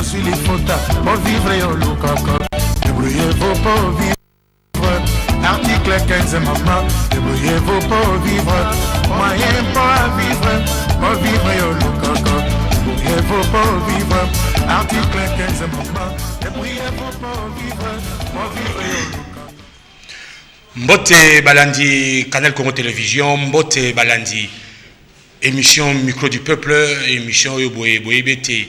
sur les fautes, pour vivre et au loup-coco. Débrouillez-vous pour vivre. Article 15, maman, débrouillez-vous pour vivre. Moyen pour vivre et au loup-coco. Débrouillez-vous pour vivre. Article 15, maman, débrouillez-vous pour vivre et au loup-coco. Mbote Balandi, Canal Congo Télévision, Mbote Balandi, émission Micro du Peuple, émission Yoboye Boyebete,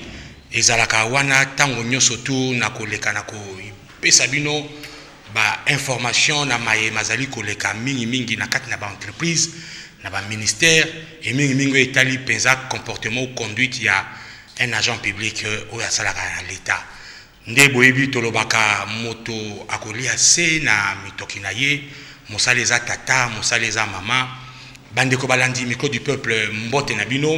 Ezalaka Wana, Tango Nyosotu, Nakoleka Nako, Pesabino, ba information na maye mazali koleka mingi na kati na ba entreprise, na ba ministère, et mingi etali penza comportement ou conduite ya un agent public ou ya salaka na l'État. Nde boyebi tolobaka moto akolia se na mitoki na ye, mosaleza tata, mosaleza mama, bandeko balandi micro du peuple mbote na bino,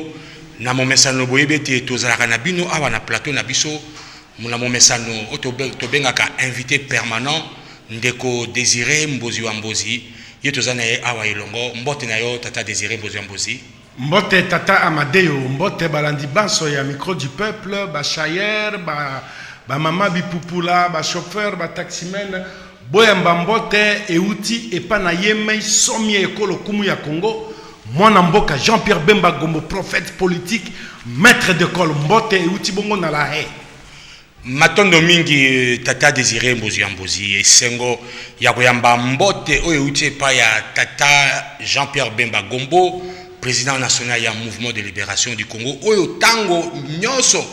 na momesano boyebi te tozalaka na bino awa na plateau na biso, na momesano tobengaka invité permanent, ndeko Désiré Mbozi Wambozi, ye tozana ye awa elongo, mbote na yo tata Désiré Mbozi Wambozi. Mbote tata Amadeo, mbote balandi banso ya micro du peuple, ba chayer, ba mama bipupula, ba chauffeur, ba taximen, boyamba mbote euti epana yemei somi ekolo kumu ya Congo, mwana mboka Jean-Pierre Bemba Gombo, prophète politique, maître d'école mbote euti bongo na la haie. Matondo mingi tata Désiré Mbozi Wambozi esengo ya koyamba mbote oyo euti pa ya tata Jean-Pierre Bemba Gombo, président national ya mouvement de libération du Congo, oyo tango nyoso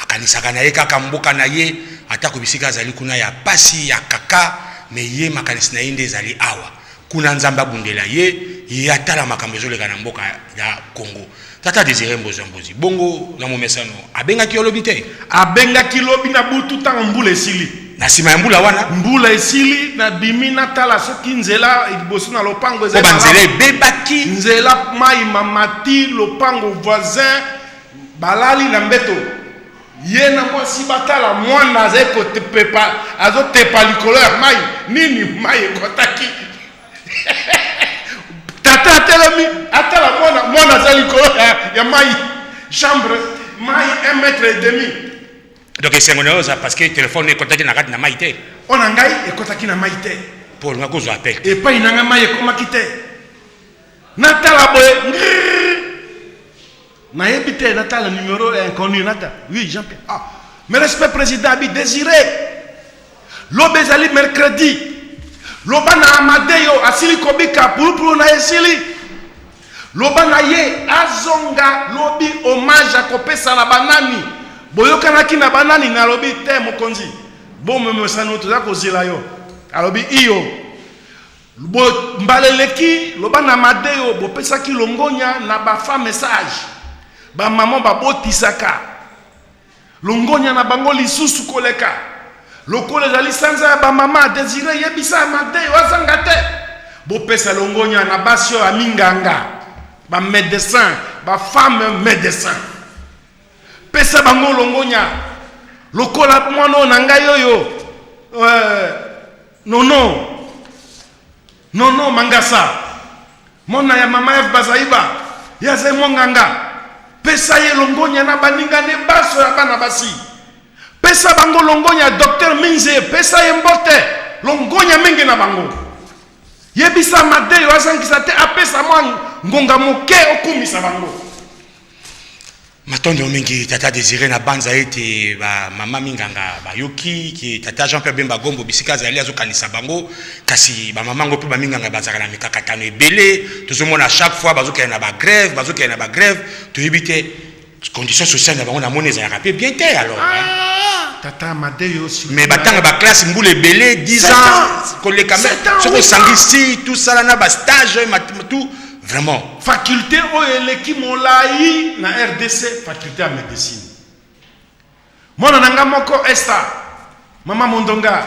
akanisaka na ye kaka mboka na ye atako bisika azali kuna ya pasi ya kaka, me ye makanisi na ye nde ezali awa kuna nzambe abundela ye atala makambo ezoleka na mboka ya Congo. Tata Désiré Mbozi Wambozi bongo na momesano abengaki olobi te, abengaki lobi na butu tanga mbula esili, na sima ya mbula wana mbula esili na bimi na tala soki nzela iboso na lopango ezali nzela ebebaki, nzela mai mamati lopango voisin balali na mbeto ye na mwasi batala mwana azotepa likolo ya mai nini mai ekotaki tata atelemi atala mwana aza likolo ya mai chambre mai 1,5 m. donc esengo na oza parce que téléphone ekotaki na kati na mai te, ona ngai ekotaki na mai te pour nga kozwa appel te epai na ngai mai ekomaki te natala boye nayebi te natala numéro inconnu nata oui Jean-Pierre mais respect président abi Désiré lobe ezali mercredi loba na Amadeo asili kobika pulupulu na esili loba na ye azonga lobi hommage akopesa na banani boyokanaki na banani na lobi te mokonzi bomemesano toza kozela yo alobi iyo mbaleleki loba na Amadeo bopesaki longonya na bafa message ba maman babotisaka longonya na bango lisusu koleka lokole ezali sanza ya ba mama Désiré yebisa Amadeo azanga te bopesa longonya na basio ya minganga ba médecin ba femme médecin pesa bango longonya lokola mwana na ngai oyo nono mangasa mona ya mama F Bazaiba yaze monganga pesa ye longonya na baninga ne baso ya bana basi pesa bango longonya docteur Minze pesa ye mbote longonya mingi na bango yebisa Amadeo azangisa te apesa mwa ngonga moke okumisa bango matondo mingi tata Désiré na banza ete ba mama minganga ba yoki ki tata Jean-Pierre Bemba Gombo bisika zali azokanisa bango kasi ba mama ngo pe ba minganga bazaka na mikakatano ebele tozomona chaque fois bazokaya na ba grève to yebite conditions sociales na bango na moneza ya rapé bien te alors tata Amadeo mais batanga ba classe mbule ebele 10 ans koleka soko sangisi tout ça na ba stage tout vraiment faculté oeleki molai na RDC faculté ya médecine mona nanga moko esta mama Mondonga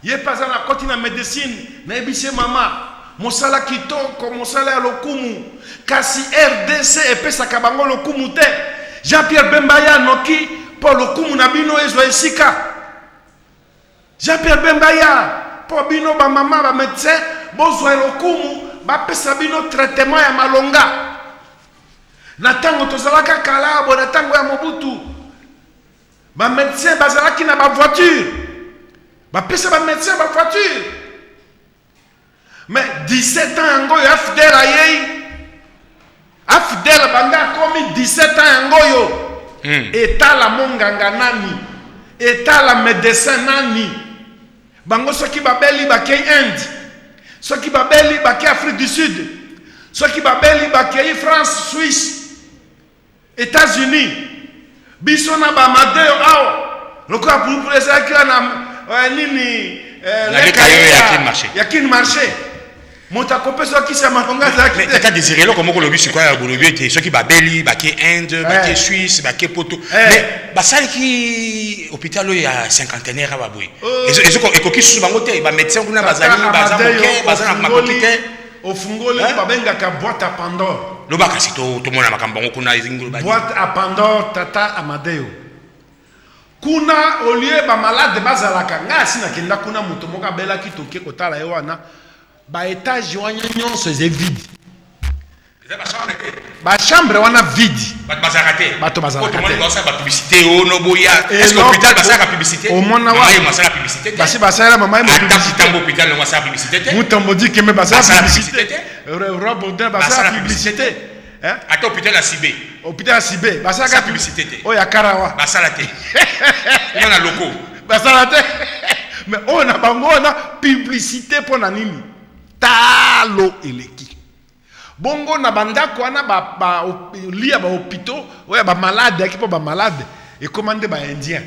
ye paza na koti na médecine na ebise mama mosala kitoko mosala ya lokumu kasi RDC epesaka bango lokumu te Jean-Pierre Bemba ya noki po lokumu na bino ezwa esika Jean-Pierre Bemba ya po bino ba mama ba médecin bozwa lokumu bapesa bino traitement ya malonga na tango tozalaka kalabo na tango ya Mobutu ba médecin bazalaki na ba voiture ba pesa ba médecin ba voiture mais 17 ans yango yo afidèle ayei afidèle banda komi 17 ans yango yo etala monganga nani etala médecin nani bango soki babeli bakei Inde soki babeli bakei Afrique du Sud soki babeli bakei France Suisse États-Unis biso na ba madeo awa lokola pour ezaki na nini yakin marché motakope soki sa makonga zaki tata désiré lo comme ko lobi sikwa ya bolobi te soki babeli bakei Inde bakei Suisse bakei Poto mais basali ki hôpital ya cinquantenaire ba boy ezoko ekoki susu bango te ba médecin kuna bazali bazana makoki te ofungoli babengaka boîte à Pandore lobaka si to mona makambo ngo kuna izingulu ba boîte à Pandore tata Amadeo kuna au lieu ba malade bazalaka ngasi na kenda kuna muto moka bela kitoke kotala yo wana ba étage wana nyonso eze vide ba chambre wana vide bato bazalaka ba publicité no boya est-ce que l'hôpital basaka publicité au mona wa masala publicité basi basala mama mo publicité tambo hôpital no masala publicité mutombo dit que me basala publicité robodin basala publicité hein ata hôpital à Sibé hôpital à Sibé basala publicité o ya Karawa basala te on a loco basala te mais on a bango na publicité pour na nini talo eleki bongo na bandako wana ba lia ba hôpitaux oya ba malade ki po ba malade et commandé ba indien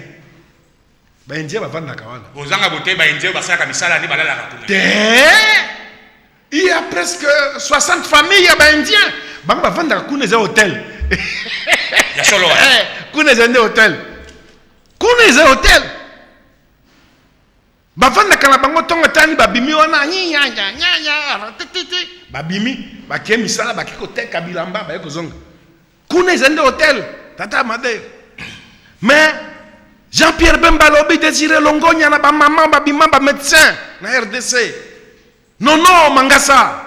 ba vanda kawana bozanga bote ba indien basaka misala ni balala kakuna il y a presque 60 familles ya ba indien ba vanda kuna za hôtel ya solo kuna za hôtel bavanda kana bango tonga tani babimi wana nya babimi bakie misala bakiko teka bilamba ba ekozonga kuna ezende hôtel tata Amadeo mais Jean-Pierre Bemba lobi Désiré Longonya na ba maman babima ba médecin na RDC nono Mangasa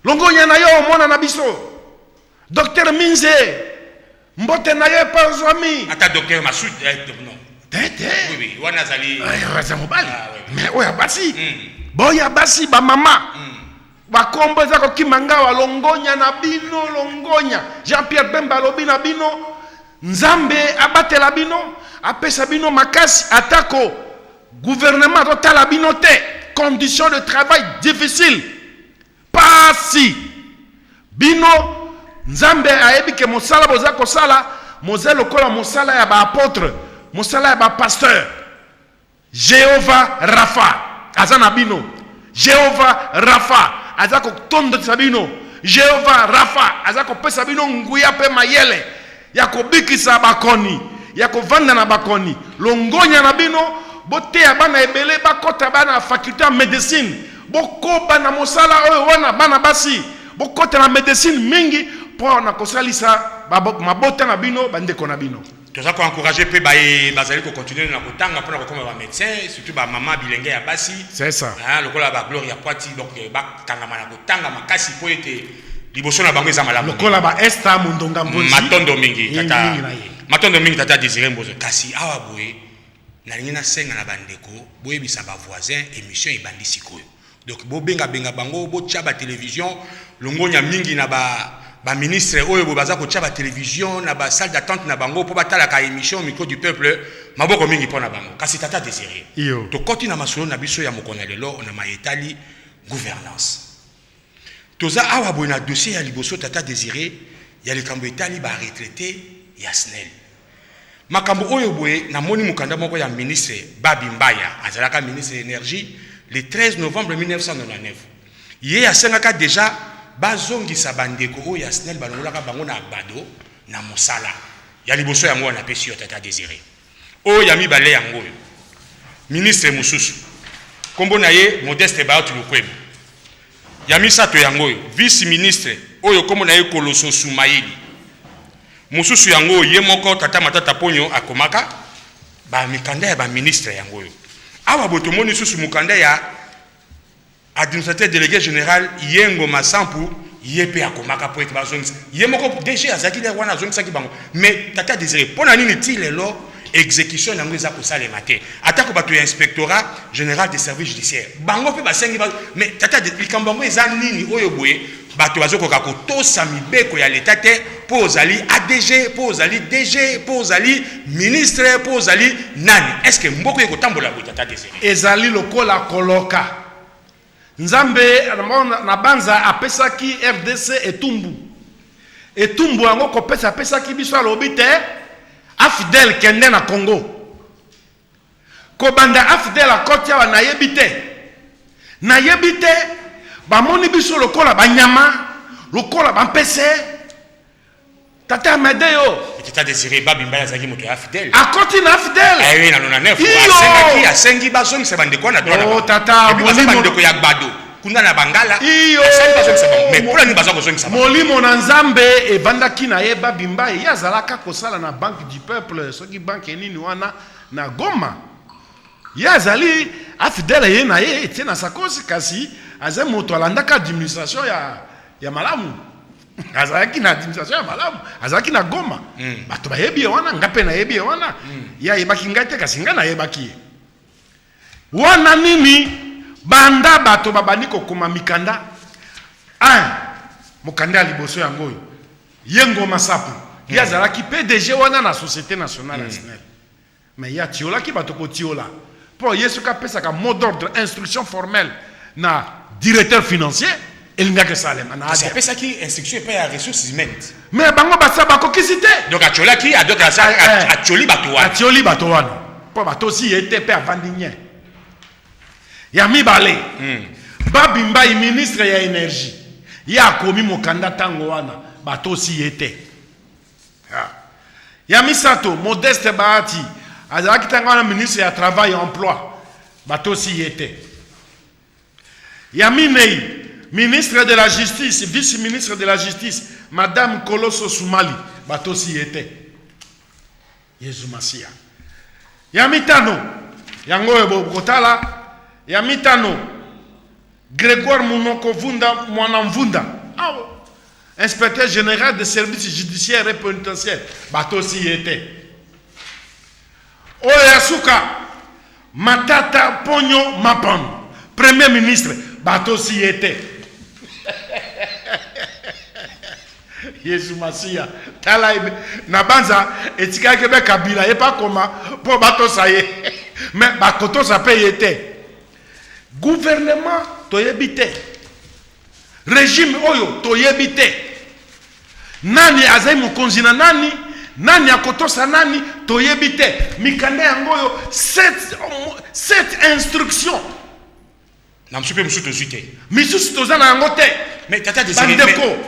Longonya na yo mona na biso docteur Minze mbote na yo pa zwami ata docteur Massoud non tete oui wana zali waza mobali mais oya basi boya basi ba mama ba kombo za ko kimanga wa Longonya na bino Longonya Jean-Pierre Bemba lobi na bino nzambe abatela bino apesa bino makasi atako gouvernement total bino te conditions de travail difficile pasi bino nzambe ayebi ke mosala boza ko sala mozelo kola mosala ya ba apôtre mosala ya ba pasteur Jéhovah Rapha azana bino Jéhovah Rapha azako tondo sabino Jéhovah Rapha azako pesa bino nguya pe mayele yako bikisa bakoni yako vanda na bakoni Longonya na bino bote ya bana ebele bakota bana faculté ya médecine bokoba na mosala oyo wana bana basi bokota na médecine mingi pour na kosalisa mabota na bino bandeko na bino toza ko encourager pe bazali ko continuer na kotanga pour na kokoma ba médecin surtout ba mama bilenge ya basi c'est ça lokola ba gloire ya poiti donc ba kangama na kotanga makasi po ete liboso na bango eza malamu lokola ba esta mundonga mbozi matondo mingi tata matondo mingi tata Désiré Mbozo kasi awa boye na ngina senga na bandeko boye bisa ba voisin émission ibandi sikoyo donc bo benga bango bo tia ba télévision Longonya mingi na ba ministre oyo bo baza ko tia ba télévision na ba salle d'attente na bango po batala ka émission micro du peuple maboko mingi pona bango kasi tata Désiré to koti na masolo na biso ya mokona lelo na mayetali gouvernance toza awa boye na dossier ya liboso tata Désiré ya likambo etali ba retraité ya SNEL makambo oyo boye na moni mukanda moko ya ministre Babi Mbaya azalaka ministre de l'énergie le 13 novembre 1999 ye asengaka déjà bazongisa bandeko oyo ya SNEL balongolaka bango na bado na mosala ya liboso yango wana pesi yo tata Désiré oyo ya mibale yango oyo ministre mosusu kombo na ye Modeste Bayot Lukwebo ya misato yango oyo vice ministre oyo kombo na ye Koloso Soumaïli mosusu yango ye moko tata Matata Ponyo akomaka ba mikanda ya ba ministre yango oyo awa boto moni susu mukanda ya administrateur délégué général Yengo Masampu yepe akomaka po ete bazongisa ye moko DG azaki le wana azongisa ki bango mais tata Désiré pona nini ti lelo exécution nango eza kosalema te atako bato ya inspectorat général des services judiciaires bango mpe basengi mais tata likambo yango eza nini oyo boye bato bazokoka kotosa mibeko ya leta te mpo ozali ADG mpo ozali DG mpo ozali ministre mpo ozali nani est ce que mboka ekotambola boye tata Désiré ezali lokola koloka nzambe na banza apesaki RDC etumbu yango kopesa apesaki biso alobi te afidèle kende na Congo kobanda afidèle akoti awa nayebi te bamoni biso lokola banyama lokola bampese tata Amedeyo tata Désiré babimba azaki moto ya fidèle akoti na fidèle ayewe na 99 asengi bazongisa bandeko na droit oh tata bandeko ya gbado kuna na bangala mais pour ni baza kozongisa molimo na nzambe ebandaki na ye babimba ye azalaka kosala na banque du peuple soki banque nini wana na Goma ye azali afidèle ye na ye etie na sakosi kasi aza moto alandaka administration ya malamu azalaki na administration ya malamu azalaki na Goma bato bayebi ye wana nga mpe nayebi ye wana ye ayebaki ngai te kasi nga nayebaki ye wana nini banda bato babandi kokoma mikanda mokanda ya liboso yango oyo ye Ngoma Sapu ye azalaki PDG wana na société nationale ya SNEL mais ye atiolaki bato kotiola mpo ye soki apesaka mot d'ordre instruction formelle na directeur financier elingaki esalema na apesaki instruction epai ya ressources humaines mais bango basa bakokisi te donc atiolaki atioli bato wana mpo bato osi ye te mpe avandi nye ya mibale babimbai ministre ya énergie ye akomi mokanda ntango wana bato osi ye te ya misato Modeste Bahati azalaki ntango wana ministre ya travail et emploi bato osi ye te ya minei ministre de la justice vice-ministre de la justice madame Koloso Soumali bato osi ye te Yesu Masia ya mitano yango oyo bokotala ya mitano Grégoire Munoko Vunda Mwana Mvunda inspecteur général des services judiciaires et pénitentiaires bato si yete oyo yasuka Matata Ponyo Mapan premier ministre bato si yete Yesu Masia tala na banza etikaki be Kabila ye pa koma po bato saye mais bakoto sa pe yete gouvernement toyebi te régime oyo toyebi te nani azai mokonzi na nani akotosa nani toyebi te mikanda yango oyo cette instruction na msupe msuto tozite misusu toza na yango te mais tata Désiré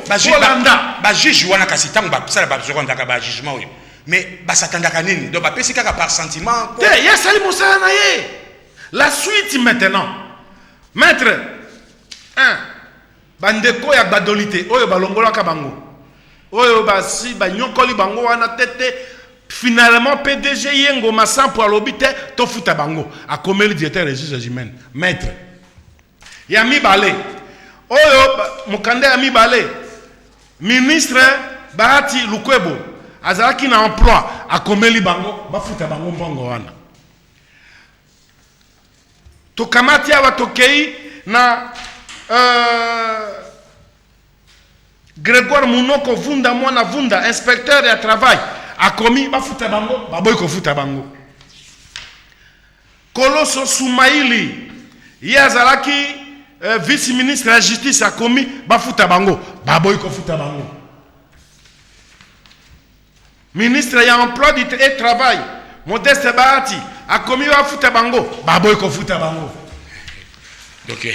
ba juge wana kasi tango ba sala ba zokondaka ba jugement oyo mais basatandaka nini donc ba pesi kaka par sentiment te yesali mosala na ye la suite maintenant maître bandeko ya badolite oyo balongolaka bango oyo basi banyokoli bango wana tete finalement PDG ye Ngoma Sapu alobi te tofuta bango akomeli directeur des ressources humaines maître ya mibale oyo mokanda ya mibale ministre Bahati Lukwebo azalaki na emploi akomeli bango bafuta bango mbongo wana tokamati awa tokei na Grégoire Munoko Vunda Mwana Vunda inspecteur ya travail akomi bafuta bango baboyi kofuta bango Koloso Soumaili ye azalaki vice ministre ya justice akomi bafuta bango baboyi kofuta bango ministre ya emploi et travail Modeste Bahati akomi bafuta bango baboyi kofuta bango donc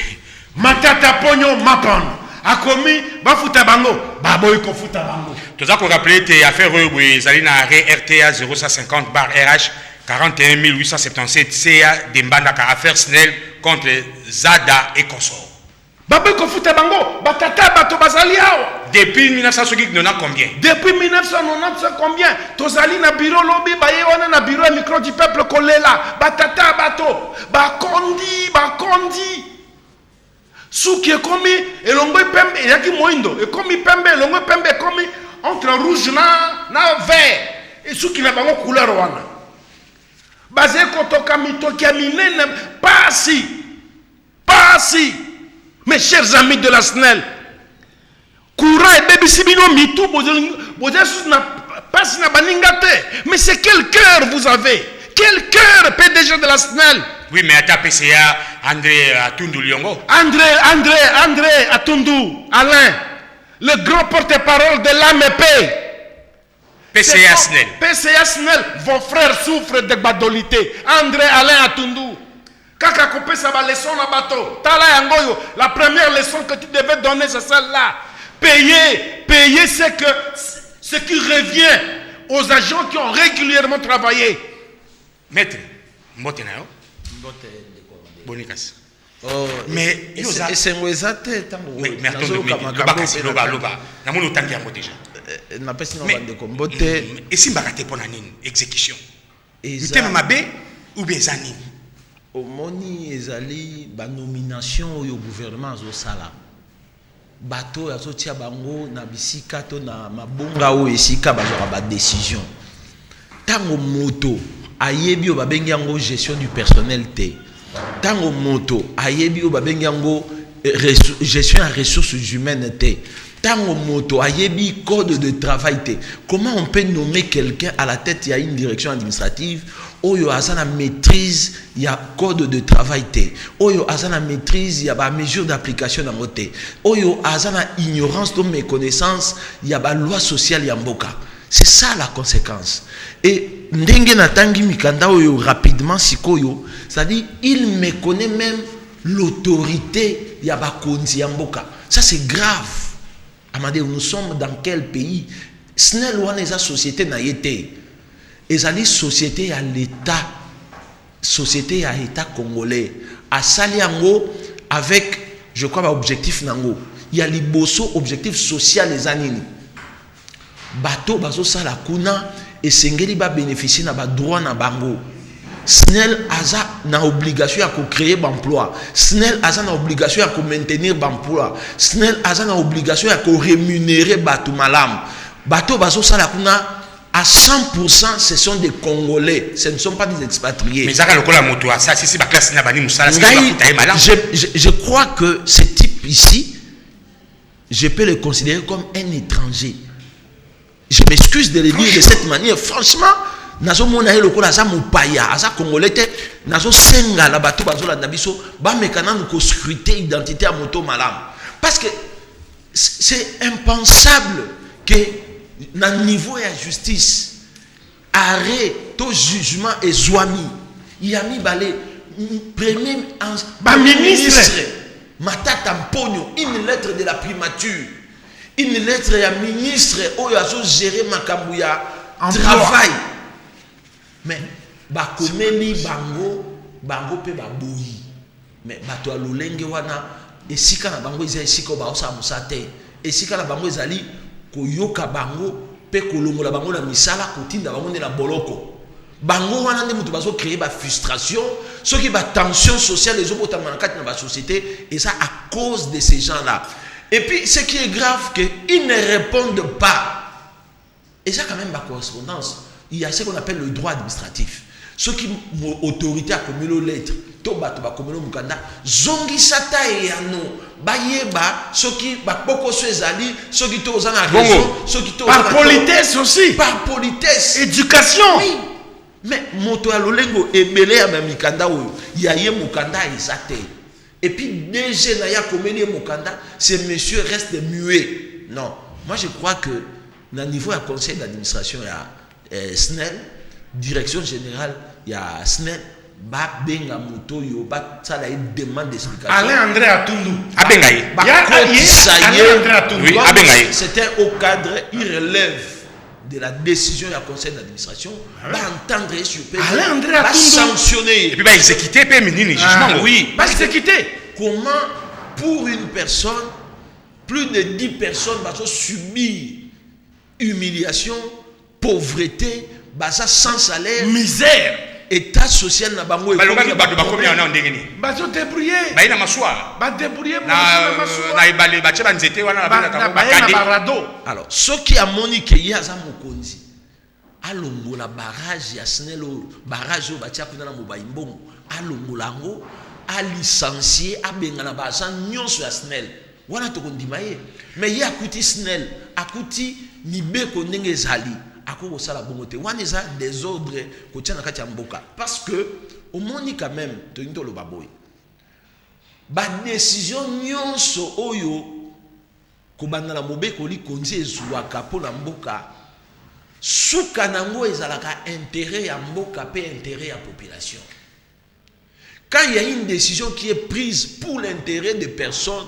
Matata Ponyo Mapan akomi bafuta bango baboyi kofuta bango toza ko rappeler te affaire oyo ezali na RTA 0150/RH 41877 CA dembandaka affaire SNEL contre Zada et consort baboyi kofuta bango batata bato bazali awa depuis 1990 combien depuis 1990 combien tozali na bureau lobi baye wana na bureau micro du peuple kolela batata bato bakondi suki ekomi elongo pembe yaki moindo ekomi pembe elongo pembe ekomi entre rouge na vert et suki na bango couleur wana Basé kotoka mitoki minene pasi. Pasi. Mes chers amis de la SNEL. Courant et bébé sibino mitou passe na baningate. Mais c'est quel cœur vous avez? Quel cœur, PDG de la SNEL? Oui, mais à ta PCA, André Atundu Liongo. André Atundu, Alain, le grand porte-parole de l'AMP. PCA SNEL. PCA SNEL, vos frères souffrent de badolité. André Alain Atundu. Kaka coupé ça va leçon à bateau. Tala yangoyo, la première leçon que tu devais donner, c'est celle-là. Payer ce qui revient aux agents qui ont régulièrement travaillé. Maître, Mbotenao. Bonikas. Mais c'est un exact. Oui, mais attendez, loba. Namono tangi yango déjà. Na pesi no Mais bande ko mbote. Et si mbakate pona nini exécution. Eza mabe ou bien zanini. omoni ezali ba nomination au gouvernement zo sala. Bato ya sotia bango na bisika to na mabonga o esika bazwa ba décision. Tango moto ayebi o babengi yango gestion du personnel te. Tango moto ayebi o babengi yango gestion à ressources humaines te. Tango moto ayebi code de travail te. Comment on peut nommer quelqu'un à la tête, il y a une direction administrative, oyo azana maîtrise, il y a code de travail te. Oyo azana maîtrise, il y a ba mesure d'application dans côté. Oyo azana ignorance de méconnaissance, il y a ba loi sociale yamboka. C'est ça la conséquence. Et ndenge natangi mikanda oyo rapidement sikoyo, c'est-à-dire il méconnaît même l'autorité ya ba konzi yamboka. Ça c'est grave. Amade, nous sommes dans quel pays? SNEL wana eza société na yete. Ezali société à l'État. Société à l'État congolais. A sali yango avec, je crois, objectif nango. Il y a liboso objectif social les anini. Bato bazo sala kuna et sengeli ba bénéficier na ba droit na bango. SNEL aza na obligation à créer l'emploi. SNEL aza na obligation à maintenir l'emploi. SNEL aza na obligation à rémunérer bato malam. Bato bazo sala kuna à 100% ce sont des Congolais, ce ne sont pas des expatriés. Mais ça lokola moto ça si ba classe na bani musala je crois que ce type ici je peux le considérer comme un étranger. Je m'excuse de le dire de cette manière franchement. Nazo mona he lokola za mupaya aza congolais te nazo senga la bato bazola na biso ba mekana ko scruter identité à moto malam parce que c'est impensable que na niveau ya justice arrêt to jugement et zwami yami balé premier ba ministre Matata Mponyo une lettre de la primature une lettre ya ministre oyo azo gérer makambu ya travail. Mais bakomeli bango pe baboyi mais bato ya lolenge wana esika na bango ezali esika ba osa musate esika na bango ezali koyoka bango pe kolongola bango na misala kotinda bango na boloko bango wana nde mutu bazo créer ba frustration soki ba tension sociale ezobota na kati na ba société et ça à cause de ces gens là. Et puis ce qui est grave que ils ne répondent pas et ça quand même ba correspondance. Il y a ce qu'on appelle le droit administratif. Ceux qui ont autorité à communiquer aux lettres, toba communiquer au Mukanda, zongi sata et ano, bayeba, ceux qui bako soezali, ceux qui t'osent en raison, ceux qui t'osent par politesse aussi. Par politesse. Éducation. Oui. Mais moto ya lolengo ebele ya mikanda oyo, ya ye Mukanda ezate. Et puis DG na ya communiquer Mukanda, ce monsieur reste muet. Non, moi je crois que na niveau du conseil d'administration il y a SNEL, direction générale, il y a SNEL, ba benga moto yo ba ça la demande d'explication. Alain André Atundu. Abengaye. Oui, Abengaye. C'était au cadre, il relève de la décision du conseil d'administration, ba entendre sur Alain André Atundu sanctionner. Et puis ba exécuter pe menini jugement. Oui, ba exécuter. Comment pour une personne plus de 10 personnes va subir humiliation, pauvreté, basa sans salaire, misère, état social na bango et bato bakomi na ndengeni bazo débrouiller ba ina maswa ba débrouiller na ibale ba cheba nzete wana na ba barado. Alors ce qui a monique ya za mokonzi alongola barrage ya SNEL barrage oyo batia kuna na Mobai Mbongo alongola yango alicencier abengana baagent nyonso ya SNEL wana tokondima ye mais ye akuti SNEL akuti mibeko ndenge ezali akokosala bongo te wana eza désordre kotia na kati ya mboka parce que omoni quand même tolingi toloba boye badécision nyonso oyo kobanda na mobeko likonzi ezwaka mpo na mboka suka nango ezalaka intérêt ya mboka pe intérêt ya population. Quand il y a une décision qui est prise pour l'intérêt des personnes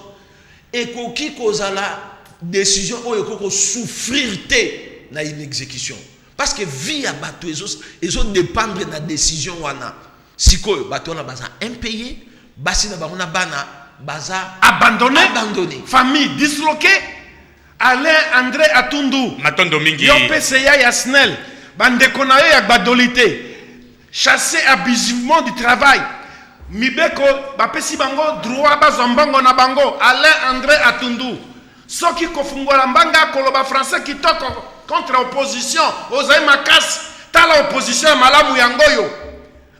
et qui cause la décision ou qui souffrir na une exécution parce que vie à bateau ils ont dépendre de la décision wana sikoyo bateau na baza impayé basi na bana bana baza abandonné famille disloquée. Alain André Atundu Matondo Mingi yo PCA ya SNEL bandeko na yo ya badolité chassé abusivement du travail mibeko bapesi bango droit bazombango na bango. Alain André Atundu soki kofungola mbanga koloba français kitoko contre opposition ozai makasi tala opposition malamu yangoyo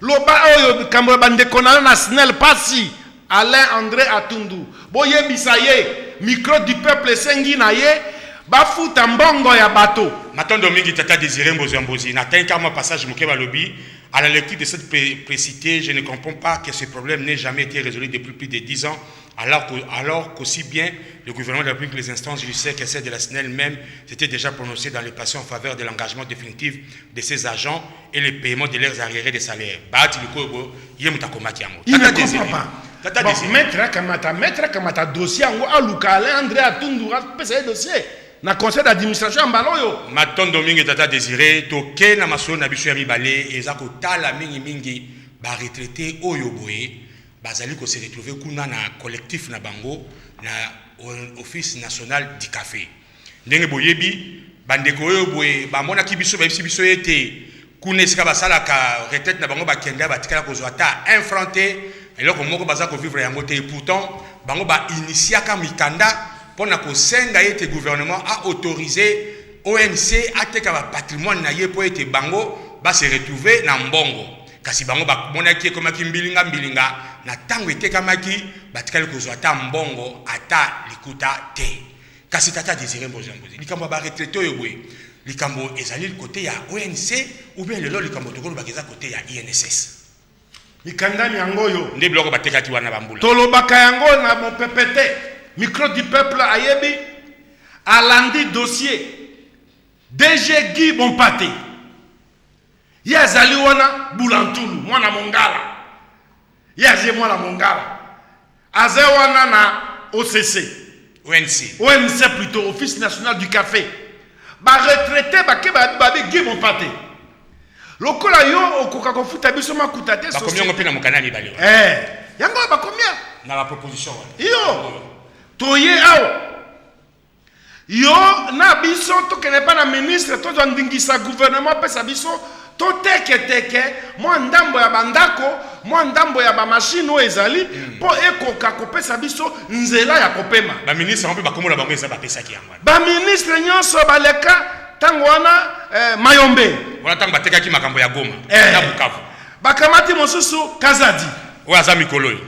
loba oyo kambo bandeko na yo na SNEL pasi. Alain André Atundu boyebisa ye micro du peuple sengi na ye bafuta mbongo ya bato. Matondo Mingi Tata Désiré Mbozambozi n'atteint moi passage Mokeba Lobby. À la lecture de cette précité, je ne comprends pas que ce problème n'ait jamais été résolu depuis plus de 10 ans, alors qu'aussi bien le gouvernement de la République, les instances judiciaires que celles de la SNEL même s'étaient déjà prononcées dans le passé en faveur de l'engagement définitif de ces agents et le paiement de leurs arriérés de salaire. Il ne comprend pas. Bon, maître Kamata dossier Alain André Atundu pesa dossier na conseil d'administration mbaloyo. Matondo Mingi Tata Désiré toke na maso na biso ya mibale ezako tala mingi ba retraité oyo boye bazali ko se retrouver kuna na collectif na bango na office national du café. Ndenge boyebi bandeko oyo boye ba mona ki biso ete kuna esika basala ka retraite na bango ba kenda batikala ko zwata infronté. Et là, comme on vivre en moté, pourtant, bango ba initiaka mikanda pour que senga ete gouvernement a autorisé ONC à te ka patrimoine na ye pour ete bango ba se retrouver na mbongo. Kasi bango ba mona ki comme ki mbilinga na tango ete kamaki batikali ko zwata mbongo ata likuta te. Kasi Tata Désiré Mbozambozi. Likambo ba retraité yo boy. Likambo ezali côté ya ONC ou bien le likambo tokolo ba keza côté ya INSS. Mikandani yangoyo ndi biloko batekaki wana bambula tolobaka yango na mon PPT micro du peuple ayebi alandi dossier DG Guy Bompate yazali wana bulantulu mwana mongala yaje mwana mongala aze wana na OCC ONC plutôt Office National du Café ba retraité babi Guy Bompate lokola yo okoka kofuta biso makuta te bakomia ngo pena mokana mibale yango bakomia na la proposition yo toye awo yo na biso tokene pa na ministre to ndingisa gouvernement pesa biso to teke mwa ndambo ya bandako mwa ndambo ya ba machine o ezali po ekoka kopesa biso nzela ya kopema ba ministre mpe bakomola bango eza bapesa ki yango ba ministre nyonso baleka tango wana Mayombe wana tango batekaki makambo ya Goma na Bukavu bakamati mosusu Kazadi oyo aza mikolo yo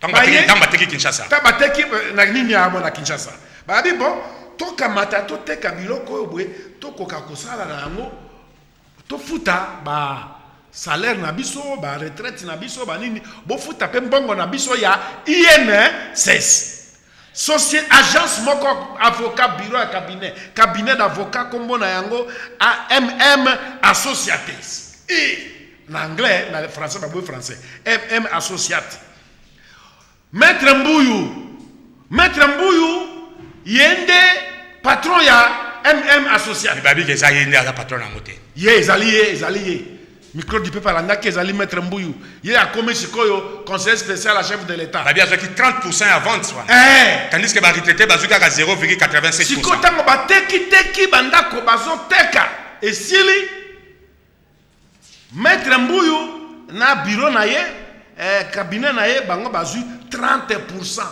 tango bateki Kinshasa bateki na nini ya na Kinshasa babi bon tokamata toteka biloko oyo boye tokoka kosala na yango tofuta ba salaire na biso ba retraite na biso ba nini bofuta pe mbongo na biso ya INSS société agence moko avocat bureau à cabinet d'avocat comme na yango AMM Associates et en anglais na français ba boy français MM Associates Maître Mbuyu yende patron ya MM Associates babi ke za yende ala patron na moté ye ezali micro du peuple alanda ke ezali Maître Mbuyu ye a commis sikoyo conseiller spécial à chef de l'état babi azaki 30% à vente soit tandis que ba retraité bazuka ka 0,87%. Siko tango bateki bandako bazoteka esili Maître Mbuyu na bureau na ye cabinet na ye bango bazu 30%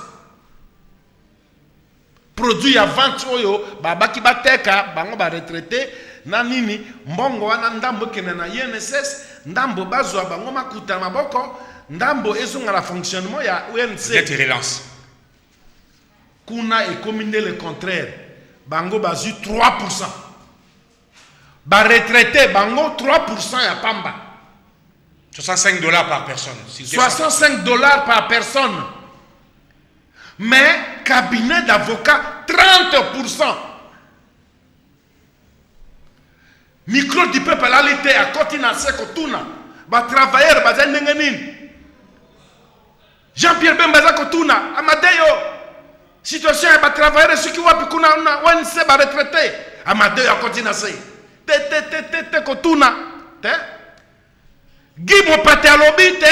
produit ya vente oyo babaki bateka bango ba retraité na nini mbongo wana ndambo kene na INSS ndambo bazwa bango makuta maboko ndambo ezonga la fonctionnement ya UNC Peut-être relance. kuna ekomine le contraire bango bazu 3%. Ba retraité bango 3% ya pamba. $65 par personne. $65 par personne. Mais cabinet d'avocat 30%. Micro du peuple à l'été à Kotina Sekotuna. Ba travailleur baza nengenin. Jean-Pierre Bembaza Kotuna. Amadeo. Situation ba travailleur ceux qui wapi kuna on se ba retraité. Amadeo à Kotina Se. Te Kotuna. Te. Gibo pate alobi te.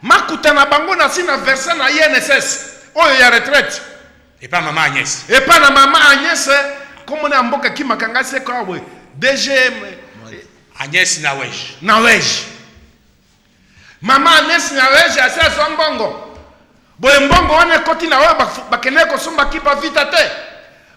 Makuta na bango na sina verse na INSS. Oh, il y a retraite. Et pas maman Agnès. Et pas na maman Agnès. Comme on est en boka qui m'a kangase quoi, oui. DGM. Agnès Nawej. Nawej. Maman Agnès Nawej, a ça son bongo. Boy mbongo on est koti na wa bakene ko somba kipa vita te.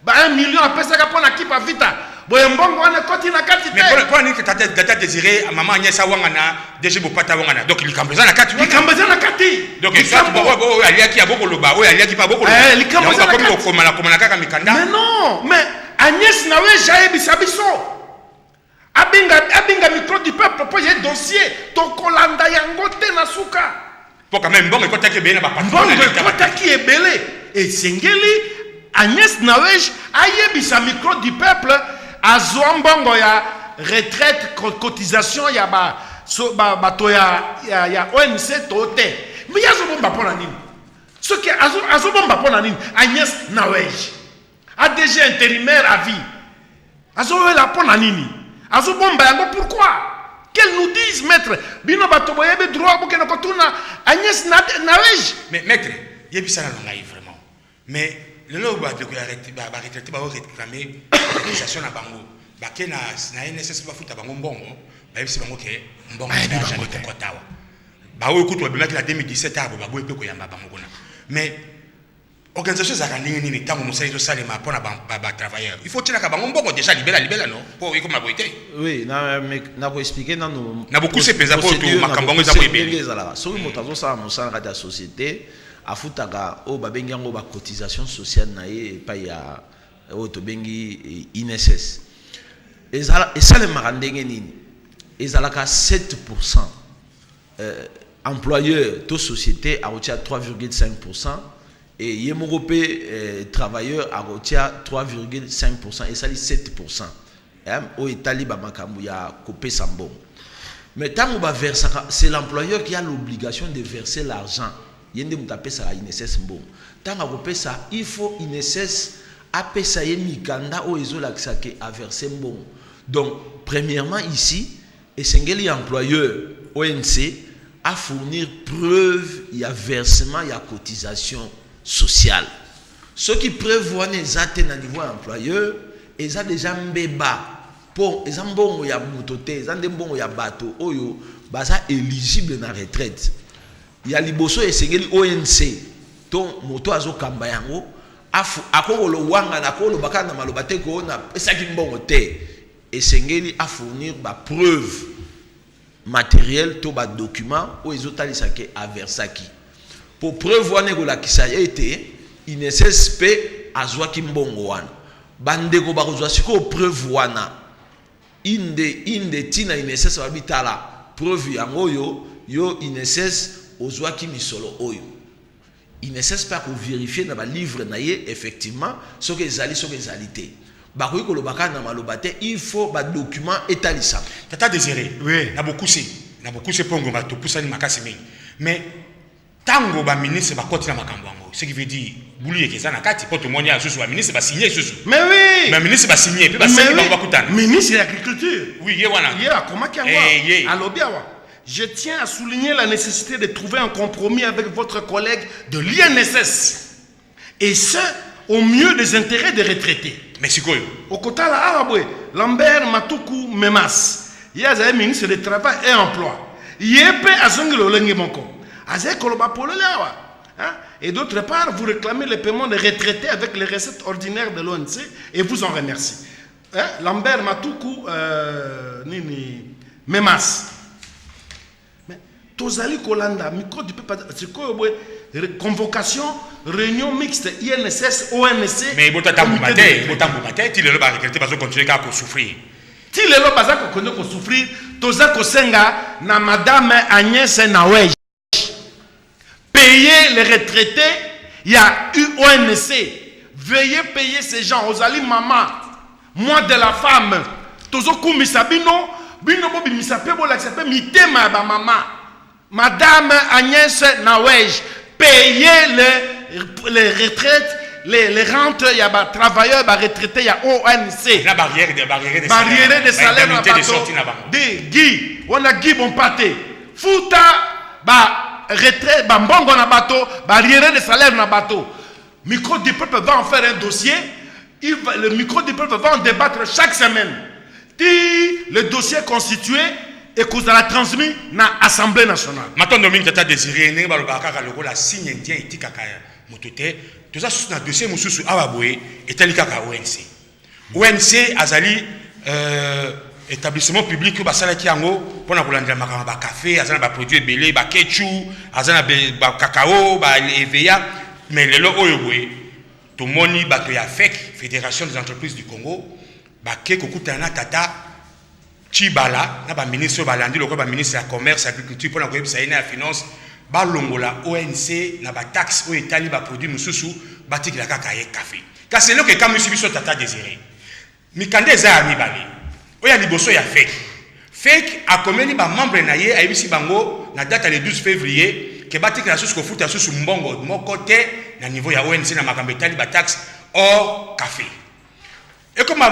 Ba 1 million a pesa ka pona kipa vita. Boy mbongo on est koti na kati te. Mais pour ni que tata désiré maman Agnès Awangana, DG Bopata Wangana. Donc il kambeza na kati. Il kambeza na kati. Donc il soit bon aliaki aboko loba, o aliaki pa boko loba. Il kambeza na kati. Comme kaka mikanda. Mais non, mais Agnès Nawej jaebi sabiso. Abinga micro du peuple pour un dossier to kolanda yango te na suka. Pour quand même bon et kotaki bena ba patron. Bon et kotaki ebele et sengeli Agnès Nawej ayebi sa micro du peuple azwa mbongo ya retraite cotisation ya ba so ba to ya ONC tote. Mais yazo bomba pona nini? Ce qui azo bomba pona nini? Agnès Nawej ADG intérimaire à vie. Azo la pona nini? Azo bomba yango pourquoi? Qu'elle nous dise maître bino bato boyebe droit bokena kotuna Agnès Nawej. Mais maître, yebisa na ngai vraiment. Mais le lo ba de ko arrêter ba retraité ba réclamer autorisation na bango. Ba ke na NSS ba futa bango mbongo, ba yebisa bango ke mbongo na bango te kotawa. Ba o ekutu ba bimaki na 2017 abo ba boye pe ko yamba bango kuna. Mais organisation za kaningi ni tango musali to salema pona ba travailleur. Il faut tena ka bango mbongo déjà libéra non pour y comme la boité. Oui, na ko expliquer na no. Na beaucoup se pesa pour tout makambango za boyebe. So motazo sa musala ka société afutaka o babengi yango ba cotisation sociale na ye pa ya o to bengi INSS. Ezala le marandenge nini. Ezala ka 7% employeur to société a retiré 3,5%. Et Yemorope travailleur a retiré 3,5% et ça dit 7%. Au Italie, il y a coupé Sambo. Mais tant qu'on va verser, c'est l'employeur qui a l'obligation de verser l'argent. Il y a des gens ça INSS bon. Tant qu'on va ça, il faut INSS appeler ça Mikanda ou Ezolakisake à verser bon. Donc, premièrement ici, et c'est employeur ONC à fournir preuve, il y a versement, il y a cotisation sociale. Ceux qui prévoient les atteintes à niveau employeur, ils ont déjà mbeba pour ils ont bon ya mutote, ils ont des bon ya bateau, oyo basa éligible na retraite. Il y a liboso et sengeli ONC, ton moto azo kamba yango, afu akolo wanga na kolo bakana malobate ko na esaki mbongo te. Et sengeli a fournir ba preuve matériel to ba document ou ezotalisake aversaki. Pour prévoir la kisa été INSS azwa kimbongo wana bandeko bakozwa siko preuve wana inde tina INSS wabitala preuve yango yo INSS ozwa kimisolo oyo INSS pas ko vérifier na ba livre na ye effectivement ce que ezali te bakoyi kolobaka na malobate il faut ba document étalisa tata désiré oui na beaucoup c'est pongo ba to pusani makasi mingi mais tango ba ministre ba kotina makambo yango ce qui veut dire bouli ekeza na kati poto monia susu ba ministre ba signer susu mais oui mais ministre ba signer puis ba signer ba kutana ministre de l'agriculture oui ye wana ye akomaki yango alobiawa je tiens à souligner la nécessité de trouver un compromis avec votre collègue de l'INSS et ce au mieux des intérêts des retraités mais sikoyo okotala arabwe Lambert Matuku Memas ye azali ministre du travail et emploi yepe azongelo lenge moko. Et d'autre part, vous réclamez le paiement des retraités avec les recettes ordinaires de l'ONC et vous en remercie. Lambert Matuku nini Memas. Mais tozali kolanda micro du peuple c'est quoi convocation réunion mixte INSS ONC. Mais bota tambu matin, tu le ba regretter parce que continuer à souffrir. Ti lelo baza ko konde ko souffrir toza ko senga na madame Agnès Nawej. Payer les retraités, il y a UONC. Veuillez payer ces gens. Ozali maman, moi de la femme. Tozo kumisa bino, bino bo bimisa pe bo l'accepter mitema ba maman. Madame Agnès Nawej, payez les retraites. Les rentes, il y a des travailleurs, des retraités, il y a ONC. La barrière de salaire. De Guy, on a Guy Bompate. Fouta, retraite, mbongo na bateau, barrière de salaire na bateau. Micro du peuple va en faire un dossier. Le micro du peuple va en débattre chaque semaine. Le dossier constitué et qu'on a transmis dans l'Assemblée nationale. Maintenant, Dominique Tata désiré, ne va le bakaka le la signe indien et tikakaya. Motote, tout ça sur un dossier mususu awaboé et tel kaka ONC. ONC azali établissement public basala kiango pour na kolanda makamba café, azana ba produits belé, ba ketchup, azana ba cacao, ba EVA, mais le lo oyoboé to moni ba to ya FEC, Fédération des entreprises du Congo, ba ke kokutana tata Chibala, na ba ministre balandi loko ba ministre ya commerce, agriculture pour na koyebisa ina ya finance. Ba longola ONC na ba taxe o etali ba produit mususu batikila kaka ye café. Kasi lelo ke kamusi biso tata désiré. Mikande za ami bale. Oya liboso ya FEC. FEC a komeni ba membre na ye ayibisi bango na date le 12 février ke batikila susu ko futa susu mbongo moko te na niveau ya ONC na makambo etali ba taxe or café. Et comme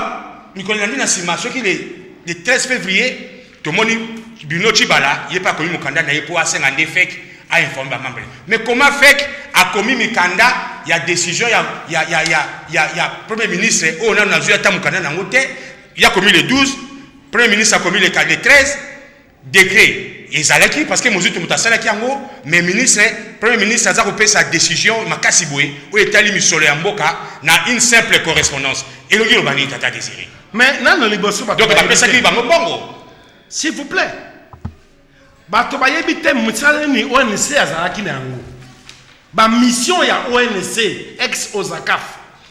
Nicolas na sima soki le 13 février to moni Bino Chibala il pas commis mukanda na ye pour asengande FEC a informé les membres. Mais comment FEC a commis Mikanda, il y a décision, il y a Premier ministre, on a Mukanda il y a commis le 12, Premier ministre a commis le 13, décret. Et Zalaki, parce que Mouzou Moutasala Kiango, mais ministre, Premier ministre a repris sa décision, Makasiboué, où est allé Missolé Mboka, na une simple correspondance. Et le Gilobani Tata désiré. Mais non, le Liboso, donc, il va ça qui va me bongo. S'il vous plaît. Bato ba yebite mutsalani ni ONC azalaki na yango. Ba mission ya ONC ex Ozakaf.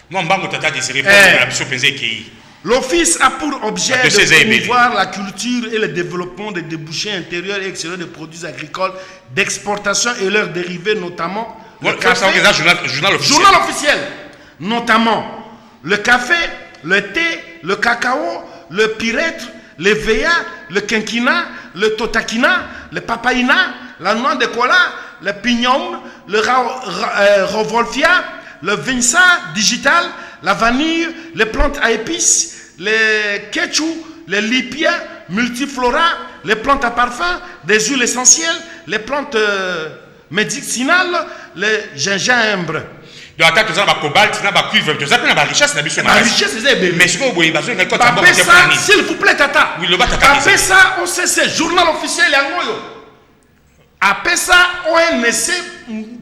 Moi mbango tata désiré pour la biso penser ki. L'office a pour objet de promouvoir la culture et le développement des débouchés intérieurs et extérieurs de produits agricoles d'exportation et leurs dérivés, notamment le café, journal officiel, notamment le café, le thé, le cacao, le pirètre, le veya, le quinquina, le totakina, le papaina, la noix de cola, le pignon, le revolfia, le vinça digital, la vanille, les plantes à épices, les ketchup, les lipia, multiflora, les plantes à parfum, des huiles essentielles, les plantes médicinales, le gingembre. Donc, attaque, tu as un cobalt, tu as un cuivre, tu as une richesse, tu as une richesse, mais ce que vous avez besoin de ça, s'il vous plaît, tata. Oui, le bâtiment. Après ça, OCC, journal officiel, après ça, ONC,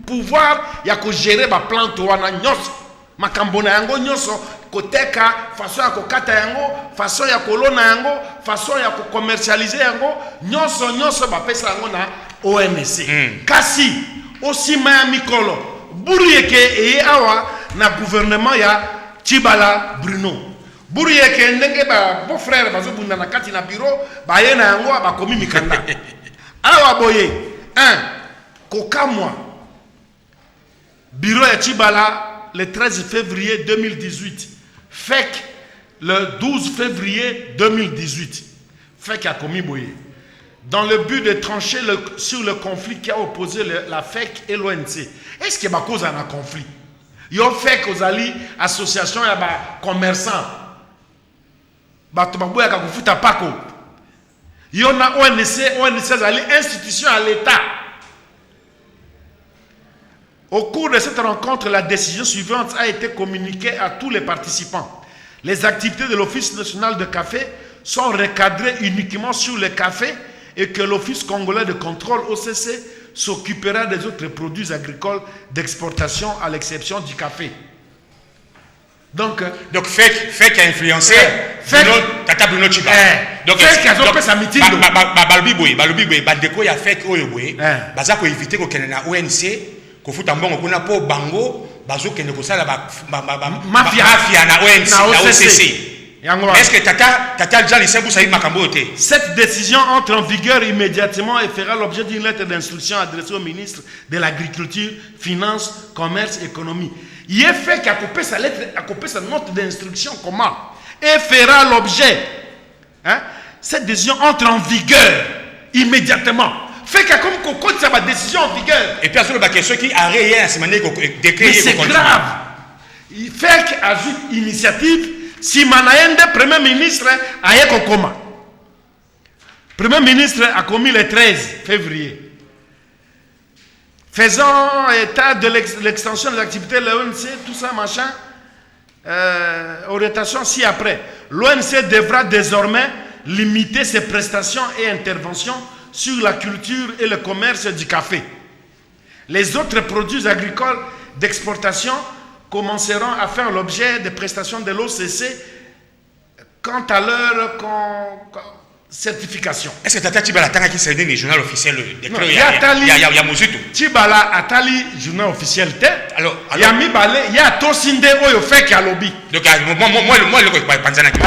pouvoir, il y a que gérer ma plante ou un agnos. Ma cambona yango nyoso, koteka, façon ya kokata yango, façon ya kolona yango, façon ya commercialiser yango, nyoso, ba pesa yango na ONC. Kasi, aussi maya mikolo. Bourieke et awa na gouvernement ya Chibala Bruno. Bourieke ndenge ba beau frère bazo bunda na kati na bureau ba ye na yango ba komi mikanda. Awa boye 1 kokamwa bureau ya Chibala le 13 février 2018. FEC le 12 février 2018. FEC a commis boye. Dans le but de trancher sur le conflit qui a opposé la FEC et l'ONC. Est-ce qu'il y a cause d'un conflit? Il y a FEC aux alliés, association, il y a commerçants. Il y a ONC, institution à l'État. Au cours de cette rencontre, la décision suivante a été communiquée à tous les participants. Les activités de l'Office national de café sont recadrées uniquement sur le café et que l'Office congolais de contrôle OCC s'occupera des autres produits agricoles d'exportation à l'exception du café. Donc fake a influencé Tata Bruno Chiba. Donc fake a fait sa meeting. Balobi boy bandeko ya fake oyo boy. Baza ko éviter ko kena na ONC ko futa mbongo kuna po bango bazo kene ko sala mafia na ONC na OCC. Est-ce que Tata déjà lycée vous savez makambo te? Cette décision entre en vigueur immédiatement et fera l'objet d'une lettre d'instruction adressée au ministre de l'Agriculture, Finances, Commerce, Économie. Il est fait qu'à couper sa lettre, à couper sa note d'instruction comment? Et fera l'objet. Cette décision entre en vigueur immédiatement. Fait qu'à comme qu'on compte sa décision en vigueur. Et puis à ce moment ceux qui a rien à se manier décret. Mais c'est grave. Il fait qu'ajoute initiative. Si Manaende, Premier ministre, a eu comment? Premier ministre a commis le 13 février. Faisant état de l'extension des activités de l'ONC, tout ça, machin, orientation ci-après. L'ONC devra désormais limiter ses prestations et interventions sur la culture et le commerce du café. Les autres produits agricoles d'exportation commenceront à faire l'objet des prestations de l'OCC quant à leur certification. Est-ce que Tata Tibala Tanga qui s'est donné le journal officiel il y a Mouzito. Tibala Atali journal officiel te. Alors il y a Mibale, il y a Tosinde Oyo fait qu'à lobby. Donc moi le panzana qui.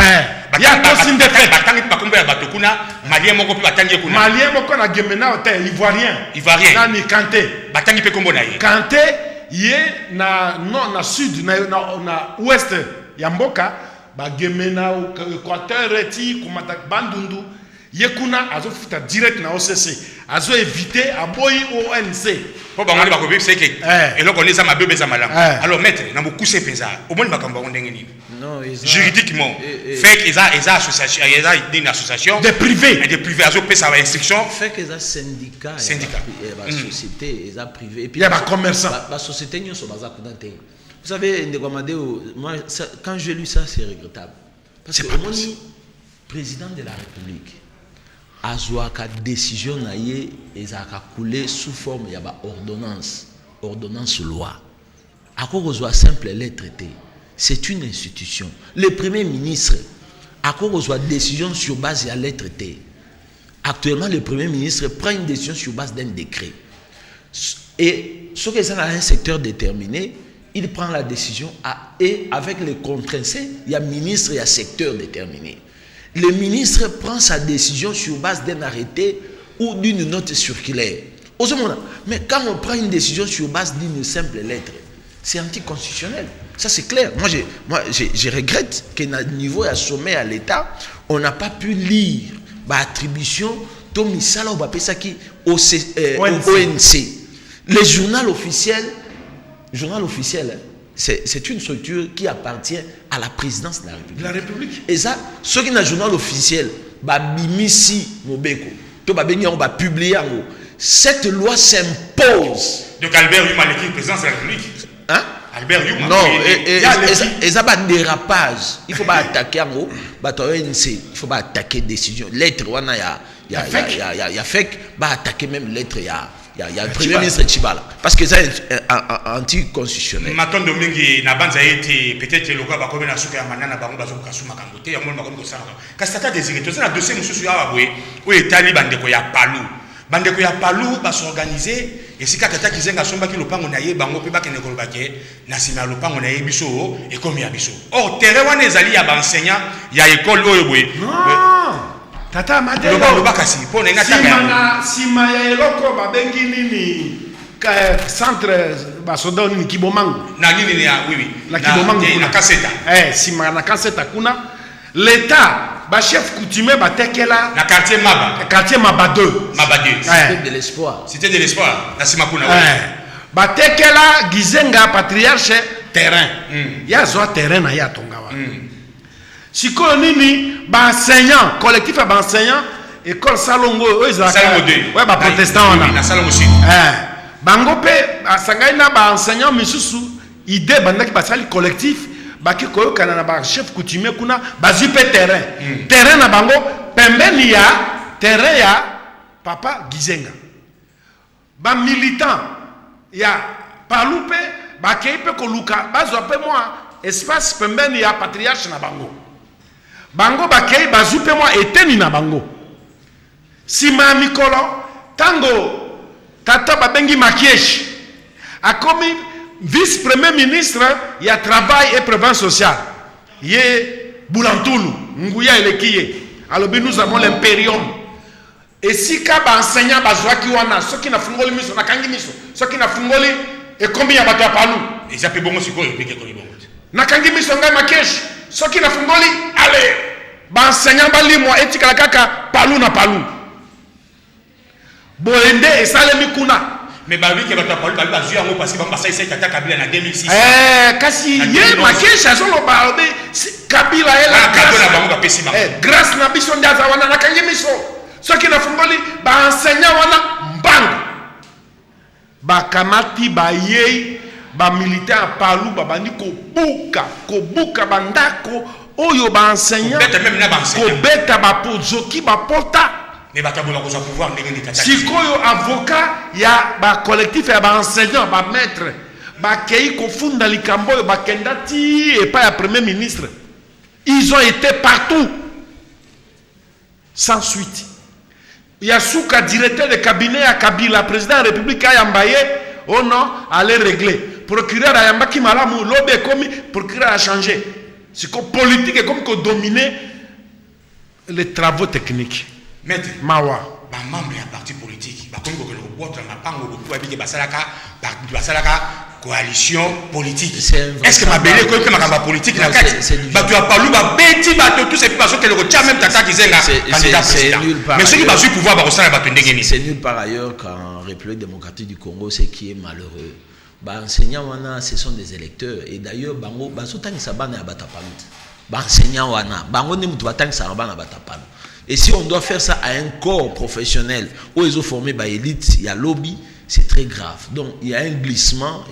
Il y a Tosinde fait. Batangi bakumba batokuna malien moko pe batangi kuna. Malien moko na gemena hotel ivoirien. Nani Kanté. Batangi pe kombo na ye. Kanté ye na sud na ouest ya mboka ba gemena Équateur eti kumata bandundu ye kuna azo futa direct na OCC azo éviter aboyi ONC po bango ba ko c'est que et là on est ma bébé za malam. Alors maître na bokuse penza au moins makambo ndenge nini? Non, juridiquement fait qu'ils a association une association de privés et de privés azo pesa ba instruction fait qu'ils a syndicat ba société ils a privé et puis il y a ba commerçant ba société nyo so baza kudante. Vous savez moi quand j'ai lu ça c'est regrettable parce que le président de la République azwaka décision na ye ezaka coulé sous forme ya ba ordonnance loi akozwa simple lettre te. C'est une institution. Le premier ministre akozwa décision sur base de la lettre T. Actuellement, le premier ministre prend une décision sur base d'un décret. Et ce qui est dans un secteur déterminé, il prend la décision et avec les contraintes, il y a ministre et il y a secteur déterminé. Le ministre prend sa décision sur base d'un arrêté ou d'une note circulaire. Mais quand on prend une décision sur base d'une simple lettre, c'est anticonstitutionnel. Ça c'est clair. Moi je regrette qu'à niveau à sommet à l'État, on n'a pas pu lire l'attribution de Misala ou ça qui ONC. Le journal officiel, c'est une structure qui appartient à la présidence de la République. Et ça, ceux qui ont un journal officiel, bimisi mobeko, to ba publier cette loi s'impose. Donc Albert Yuma l'équipe présidence de la République. Hein? Albert Yuma. Non, et ça va dérapage. Il faut pas attaquer en haut. Il faut pas attaquer décision. Lettre, il y a fake, va attaquer même lettre, il y a le premier ministre Chibala. Parce que ça est anticonstitutionnel. Maton Domingue, na banza été peut-être le gars va comme na souka manana bango bazo kasuma kangote ya mona bakombo sana. Kastata désiré. To na dossier mususu ya babwe, o etali bandeko ya palu. Bandeko ya palu ba s'organiser et si kaka kizenga somba ki lopango na ye bango pe ba kene ko lobake na sima lopango na ye biso et comme ya biso. Oh, terrain wana ezali ya ba enseignant ya école oyo boye. Tata Madelo bakasi po na ngata sima ya eloko babengi nini centre basoda nini Kibomango na nini ya oui la Kibomango na kaseta sima na kaseta kuna l'état ba chef coutumier batekela na quartier Maba 2 cité de l'espoir na sima kuna batekela Gizenga patriarche terrain ya zo terrain na ya tongawa siko nini ba enseignant collectif ba enseignant école Salongo ouais ba protestant on a na Salongo aussi bango pe asangai na ba enseignant misusu idée bandaki ba sali collectif ba ki koyokana na ba chef coutumier kuna ba zipe terrain na bango pembeni ya terrain ya papa Gizenga ba militant ya palupe ba keipe koluka ba zo pe moi espace pembeni ya patriarche na bango. Bango bakei bazupe moi eteni na bango. Sima mikolo tango tata babengi Makiesh akomi vice premier ministre ya travail et prévention sociale. Ye Boulantulu nguya elekiye. Alobi nous avons l'impérium. Et si ka ba enseignant bazwaki wana soki na fungoli miso na kangi miso soki na fungoli et combien ya bato ya palu ezape bongo sikoyo peke ko bongo na kangi miso ngai Makesh soki na fungoli allez ba enseignant balimwa etikala kaka palu na palu boende esalemi kuna mais babi ke bato ya palu babi bazwi yango parce que bambasa isa tata Kabila na 2006 kasi ye Makesh azolo ba obe Kabila ela kato na bango bapesi bango grâce na biso ndaza wana na kangi miso soki na fungoli ba enseignant wana mbango ba kamati ba yei ba militaire palu ba bandi ko buka bandako oyo ba enseignant beta même na ba enseignant ko beta ba pozoki ba pota mais batabola ko sa pouvoir ndenge ni tata sikoyo avocat ya ba collectif ya ba enseignant ba maître ba kei ko funda likambo yo ba kendati et pas ya premier ministre. Ils ont été partout sans suite. Yasuka directeur de cabinet à Kabila, président de la République Ayambaye, oh non, allez régler. Procureur Ayambaki Malamu, l'obé comme procureur a changé. C'est comme politique et comme qu'on dominer les travaux techniques. Maître, Mawa. Ba membre ya parti politique, ba kongo ko le botre na pango ko ba biki basalaka coalition politique. Est-ce que ma belle ko pe makamba politique na kati ba tu a palu ba beti ba to tous ces personnes que le tcha même tata kizenga candidat président. Mais ceux qui va su pouvoir ba resala ba ndenge ni. C'est nul par ailleurs qu'en République démocratique du Congo, ce qui est malheureux. Ba enseignants wana ce sont des électeurs et d'ailleurs bango ba sotangisa bana ya batapalu. Ba enseignants wana bango ni mutu batangisa bana batapalu. Et si on doit faire ça à un corps professionnel où ils ont formé par élite, il y a lobby, c'est très grave. Donc il y a un glissement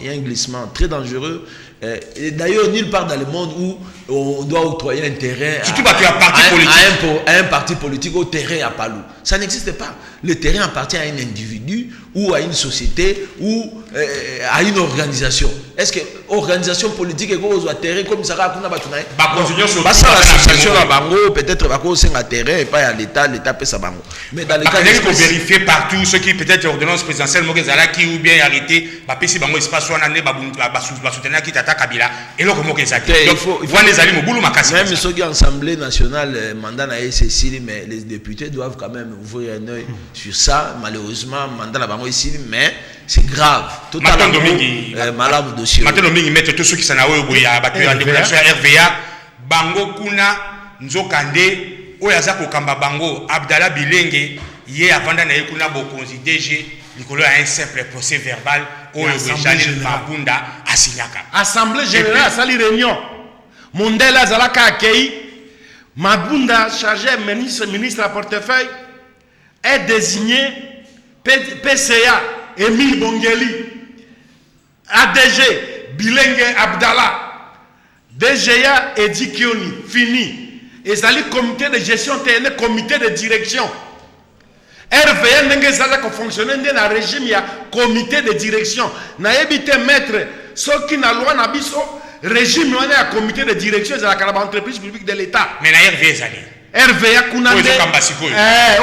très dangereux. Et d'ailleurs, nulle part dans le monde où on doit octroyer un terrain à un parti politique au terrain à Palou. Ça n'existe pas. Le terrain appartient à un individu ou à une société ou à une organisation. Est-ce que l'organisation politique est au terrain comme ça va l'association à Bango, peut-être va causer un terrain et pas à l'État peut sa Bango. Mais dans les cas il faut vérifier partout ceux qui peut-être ordonnance présidentielle qui ou bien arrêté ba pesi bango espace wana ne ba soutenir qui tata Kabila et le comment que ça. Donc voilà les alliés mobulu makasi. Même ceux qui Assemblée nationale mandat na Cécile mais les députés doivent quand même ouvrir un œil sur ça. Malheureusement mandat la bango ici mais c'est grave. Totalement malade dossier. Maintenant mingi mettre tous ceux qui sont là boya ba en déclaration RVA bango kuna nzokande oyaza ko kamba bango Abdallah Bilenge hier avant na kuna bokonzi DG likolo a un simple procès verbal au Jalil Mabunda asignaka. Assemblée générale sali réunion. Mondela Zalaka accueilli Mabunda chargé ministre à portefeuille est désigné PCA Émile Bongeli ADG Bilenge Abdallah DGA Edi Kioni fini et sali comité de gestion TN comité de direction RVN n'engage ça qu'on fonctionne dans le régime il y a comité de direction na éviter mettre ce qui n'a loi na biso régime on est à comité de direction de la entreprise publique de l'État mais na RVA zali RVA kunande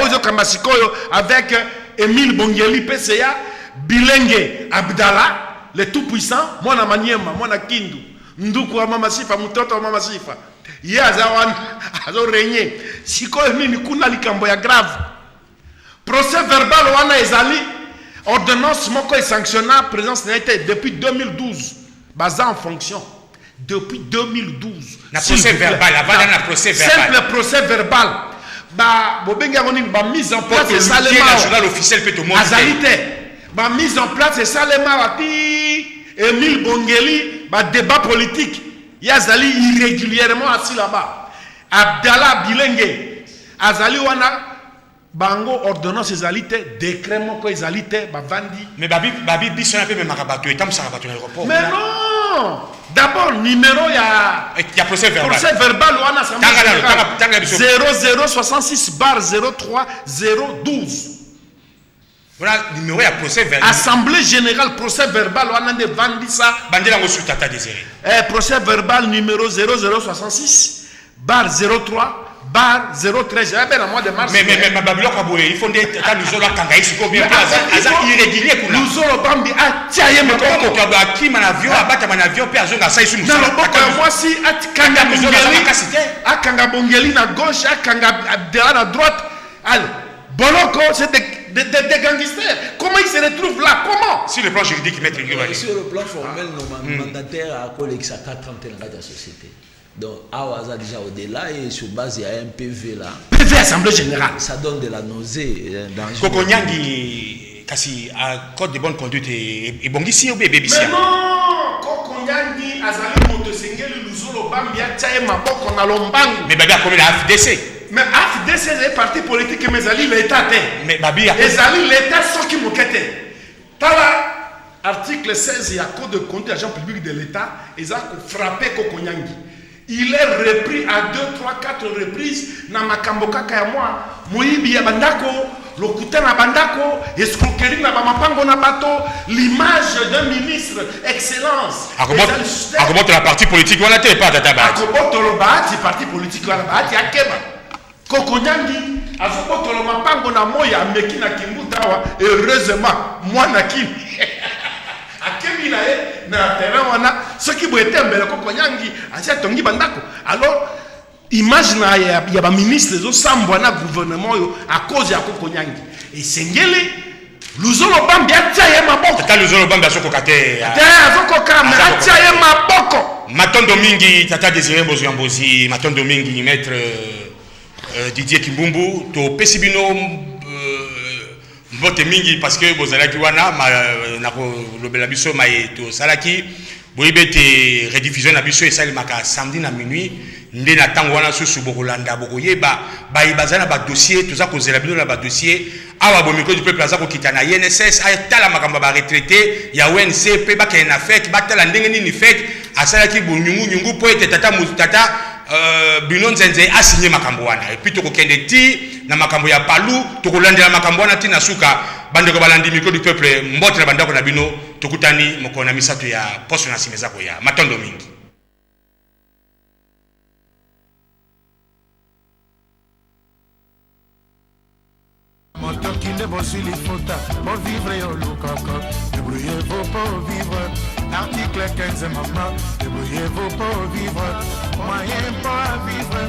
Ozo Kambasikoyo avec Émile Bongeli PCA Bilenge Abdallah le tout puissant mwana Maniema mwana Kindu nduku wa mama Sifa mtoto wa mama Sifa yeye azo régner sikoyo nini kuna likambo ya grave. Procès verbal wana ezali ordonnance moko est sanctionnable présence n'était depuis 2012 basé en fonction depuis 2012 na procès verbal avant na procès verbal simple procès verbal ba bobenga ngoni ba mise en place c'est ça le journal officiel peut te montrer azalité ba mise en place c'est ça le marati Émile Bongeli ba débat politique yazali irrégulièrement assis là-bas Abdallah Bilenge azali wana bango ordonnance ezalité décret moko ezalité bavandi mais babi biso na pe me makabato etam sakabato na aéroport mais non d'abord numéro ya procès verbal wana ça 0066/03 012 Voilà numéro ya procès verbal. Assemblée générale procès verbal on a vendu ça. Bandela ngo sous Tata Désiré. Procès verbal numéro 0066 bar 03 bar 013. J'avais bien mois de mars. Mais Babylone Kaboué, il faut des quand nous allons kanga ici ko bien ça irrégulier kuna. Nous allons bambi a tiaye moko ko ba ki man avion abata man avion pe azonga sa ici nous. Na loboko moi si atikanga bongeli akanga bongeli na gauche akanga derrière à droite. Allez, Boloko c'est des gangsters. Comment ils se retrouvent là? Comment? Sur le plan juridique, maître Guillaume. Sur le plan formel, nos mandataires à collecter 430 de la société. Donc, Awaza déjà au-delà et sur base il y a un PV là. PV Assemblée Générale. Ça donne de la nausée. Kokonyangi, kasi à code de bonne conduite et bon ici au bébé ici. Mais non, Kokonyangi, Azali Motosengeli, Luzolo Bambia, Tchaye Maboko Nalombangu. Mais Babi a commis la FDC. Mais AFDC c'est un parti politique mais Zali l'État. Mais Babi a. Et Zali l'État sans qui moquette. Tala article 16 il y a code de compte agent public de l'État et ça frappé Kokonyangi. Il est repris à 2, 3, 4 reprises dans Makamboka Kayamwa, Moïbi Yabandako, Lokutana Bandako, escroquerie na Bamapango na bato, l'image d'un ministre, excellence. Akobote la partie politique, on a été pas Tata. Akobote le Bahati, parti politique, on a Bahati, Akeba. Kokonyangi, Akobote le Mapango na Moya, Meki na Kimbutawa, heureusement, moi na Kim. Akemi na ye na terrain wana soki boete mbele Kokonyangi asia tongi bandako alors image na ya ba ministre zo sambwa na gouvernement yo à cause ya Kokonyangi et sengeli Luzolo Bambi atia ye maboko Tata Luzolo Bambi asoko kate azoko kama atia ye maboko matondo mingi Tata Désiré Mbozi matondo mingi maître Didier Kimbumbu to pesibino mbote mingi parce que bozalaki wana na ko lobela biso mai to salaki boyebete rediffusion na biso esali maka samedi na minuit nde na tango wana susu bokolanda bokoyeba bazana ba dossier toza kozela bino na ba dossier awa bo micro du peuple aza ko kitana INSS ayetala makambo ba retraité ya ONC pe ba kena fek batala ndenge nini fek asalaki bonyungu po ete tata Bino Nzenze a signé makambo wana et puis tokokende ti na makambo ya palu tokolandela makambo wana ti na suka bandeko balandi micro du peuple mbote na bandako na bino tokutani mokona misato ya poste na simeza ko ya matondo mingi Motoki de bosili fota pour vivre yo lukaka débrouillez-vous pour vivre article 15 maman débrouillez-vous pour vivre moyen pour vivre